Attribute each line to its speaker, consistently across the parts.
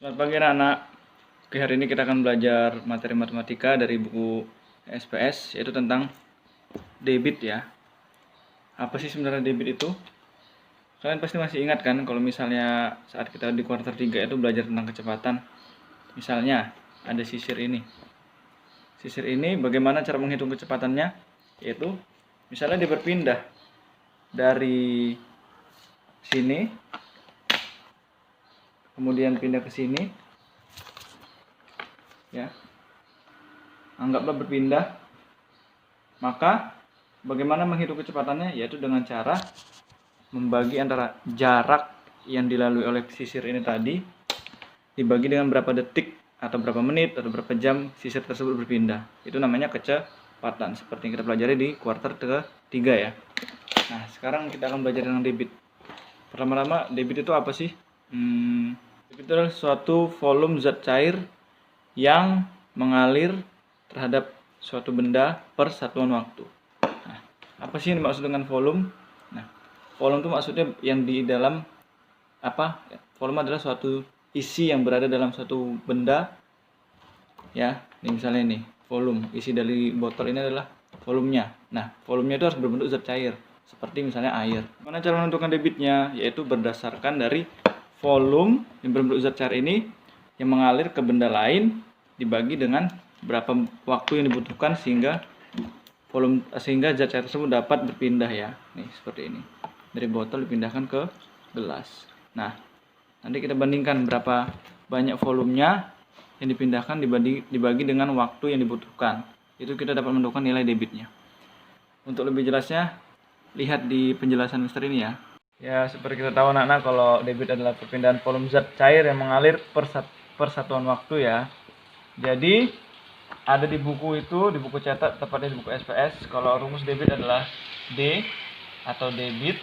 Speaker 1: Selamat pagi anak-anak. Oke, hari ini kita akan belajar materi matematika dari buku SPS, yaitu tentang debit ya. Apa sih sebenarnya debit itu? Kalian pasti masih ingat kan kalau misalnya saat kita di kuarter 3 itu belajar tentang kecepatan. Misalnya ada sisir ini. Sisir ini bagaimana cara menghitung kecepatannya? Yaitu misalnya dia berpindah dari sini, kemudian pindah ke sini, ya. Anggaplah berpindah. Maka bagaimana menghitung kecepatannya? Yaitu dengan cara membagi antara jarak yang dilalui oleh sisir ini tadi dibagi dengan berapa detik atau berapa menit atau berapa jam sisir tersebut berpindah. Itu namanya kecepatan, seperti yang kita pelajari di kuarter ketiga ya. Nah, sekarang kita akan belajar tentang debit. Pertama-tama, debit itu apa sih? Debit itu adalah suatu volume zat cair yang mengalir terhadap suatu benda per satuan waktu. Nah, apa sih yang dimaksud dengan volume? Nah, volume itu maksudnya yang di dalam apa? Volume adalah suatu isi yang berada dalam suatu benda. Ya, ini misalnya nih, volume. Isi dari botol ini adalah volumenya. Nah, volumenya itu harus berbentuk zat cair, seperti misalnya air. Mana cara menentukan debitnya? Yaitu berdasarkan dari volume yang berbentuk zat cair ini yang mengalir ke benda lain dibagi dengan berapa waktu yang dibutuhkan sehingga zat cair tersebut dapat berpindah ya. Nih, seperti ini. Dari botol dipindahkan ke gelas. Nah, nanti kita bandingkan berapa banyak volumenya yang dipindahkan dibagi dengan waktu yang dibutuhkan. Itu kita dapat menentukan nilai debitnya. Untuk lebih jelasnya, lihat di penjelasan Mister ini ya. Ya, seperti kita tahu anak-anak, kalau debit adalah perpindahan volume zat cair yang mengalir per satuan waktu ya. Jadi, ada di buku itu, di buku cetak, tepatnya di buku SPS, kalau rumus debit adalah D atau debit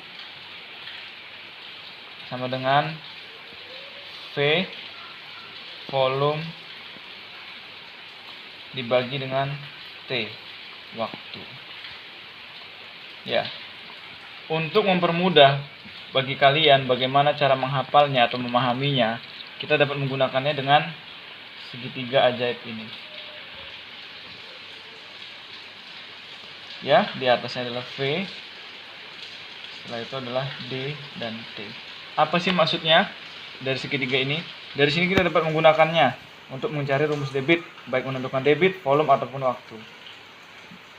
Speaker 1: sama dengan V volume dibagi dengan T waktu. Ya. Untuk mempermudah bagi kalian bagaimana cara menghafalnya atau memahaminya, kita dapat menggunakannya dengan segitiga ajaib ini. Ya, di atasnya adalah V, setelah itu adalah D dan T. Apa sih maksudnya dari segitiga ini? Dari sini kita dapat menggunakannya untuk mencari rumus debit, baik menentukan debit, volume, ataupun waktu.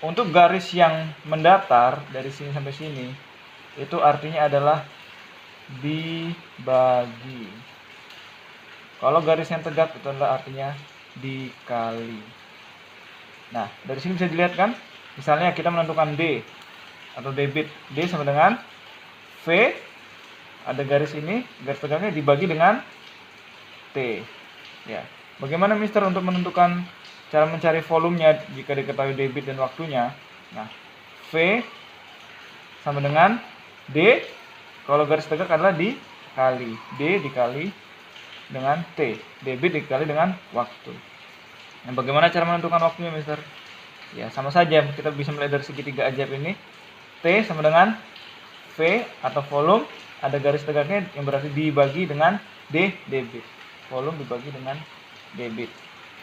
Speaker 1: Untuk garis yang mendatar dari sini sampai sini, itu artinya adalah dibagi. Kalau garis yang tegak itu adalah artinya dikali. Nah, dari sini bisa dilihat kan? Misalnya kita menentukan D atau debit. D sama dengan V, ada garis ini, garis tegaknya dibagi dengan T. Ya. Bagaimana Mister untuk menentukan cara mencari volumenya jika diketahui debit dan waktunya? Nah, V sama dengan D, kalau garis tegak adalah dikali. D dikali dengan T. Debit dikali dengan waktu. Nah, bagaimana cara menentukan waktunya, Mister? Ya, sama saja. Kita bisa mulai dari segitiga ajaib ini. T sama dengan V atau volume, ada garis tegaknya yang berarti dibagi dengan D, debit. Volume dibagi dengan debit.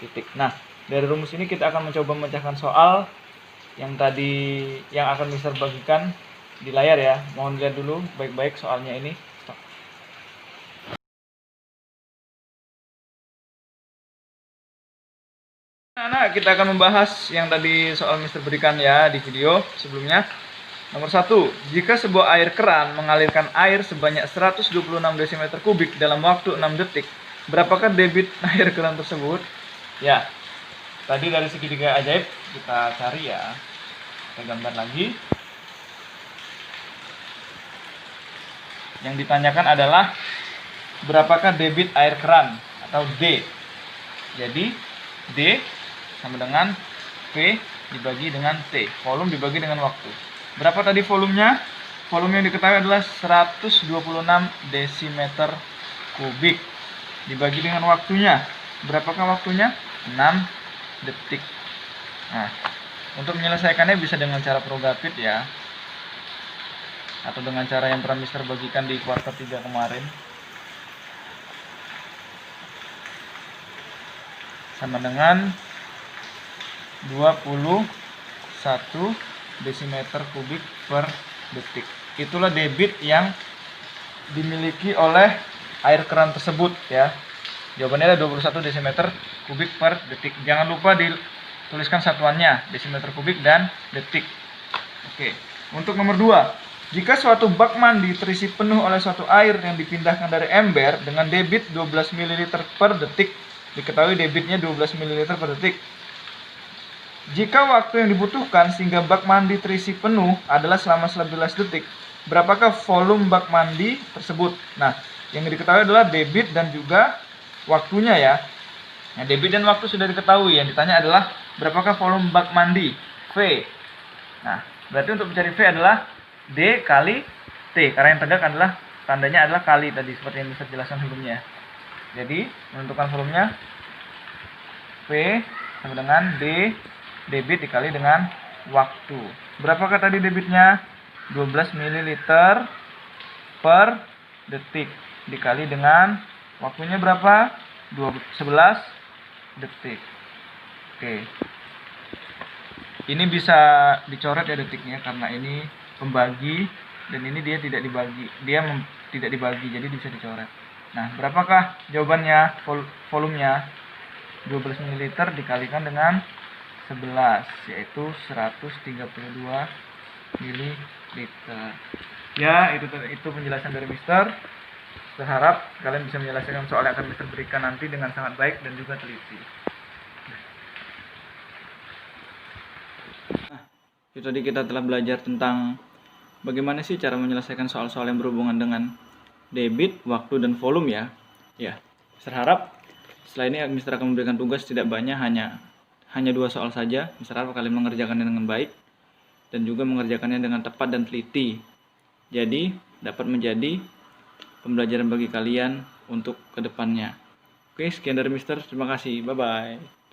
Speaker 1: Titik. Nah, dari rumus ini kita akan mencoba memecahkan soal yang tadi yang akan Mister bagikan di layar ya. Mohon lihat dulu baik-baik soalnya ini. Stop. Nah, kita akan membahas yang tadi soal Mister berikan ya di video sebelumnya. Nomor 1, jika sebuah air keran mengalirkan air sebanyak 126 desimeter kubik dalam waktu 6 detik, berapakah debit air keran tersebut? Ya, tadi dari segitiga ajaib kita cari ya. Kita gambar lagi. Yang ditanyakan adalah berapakah debit air keran atau D. Jadi D sama dengan V dibagi dengan T. Volume dibagi dengan waktu. Berapa tadi volumenya? Volume yang diketahui adalah 126 desimeter kubik. Dibagi dengan waktunya. Berapakah waktunya? 6 detik. Nah, untuk menyelesaikannya bisa dengan cara Progapit ya. Atau dengan cara yang pernah Mister bagikan di kuarter 3 kemarin. sama dengan 21 desimeter kubik per detik. Itulah debit yang dimiliki oleh air keran tersebut ya. Jawabannya adalah 21 desimeter kubik per detik. Jangan lupa dituliskan satuannya, desimeter kubik dan detik. Oke. Untuk nomor 2, jika suatu bak mandi terisi penuh oleh suatu air yang dipindahkan dari ember dengan debit 12 ml per detik, diketahui debitnya 12 ml per detik. Jika waktu yang dibutuhkan sehingga bak mandi terisi penuh adalah selama 11 detik, berapakah volume bak mandi tersebut? Nah, yang diketahui adalah debit dan juga waktunya ya. Nah, debit dan waktu sudah diketahui. Yang ditanya adalah berapakah volume bak mandi? V. Nah, berarti untuk mencari V adalah D kali T. Karena yang tegak adalah tandanya adalah kali tadi seperti yang bisa jelaskan sebelumnya. Jadi, menentukan volumenya V sama dengan D debit dikali dengan waktu. Berapakah tadi debitnya? 12 ml per detik dikali dengan waktunya berapa? 11 detik. Oke. Ini bisa dicoret ya detiknya karena ini pembagi dan ini dia tidak dibagi. Tidak dibagi jadi bisa dicoret. Nah, berapakah jawabannya? Volumenya 12 ml dikalikan dengan 11 yaitu 132 ml. Ya, itu penjelasan dari Mister. Berharap kalian bisa menyelesaikan soal yang akan Mister berikan nanti dengan sangat baik dan juga teliti. Nah, itu tadi kita telah belajar tentang bagaimana sih cara menyelesaikan soal-soal yang berhubungan dengan debit, waktu, dan volume ya. Ya, Mister harap setelah ini Mister akan memberikan tugas tidak banyak, hanya 2 soal saja. Mister harap kalian mengerjakannya dengan baik dan juga mengerjakannya dengan tepat dan teliti. Jadi, dapat menjadi pembelajaran bagi kalian untuk kedepannya. Oke, sekian dari Mister. Terima kasih. Bye-bye.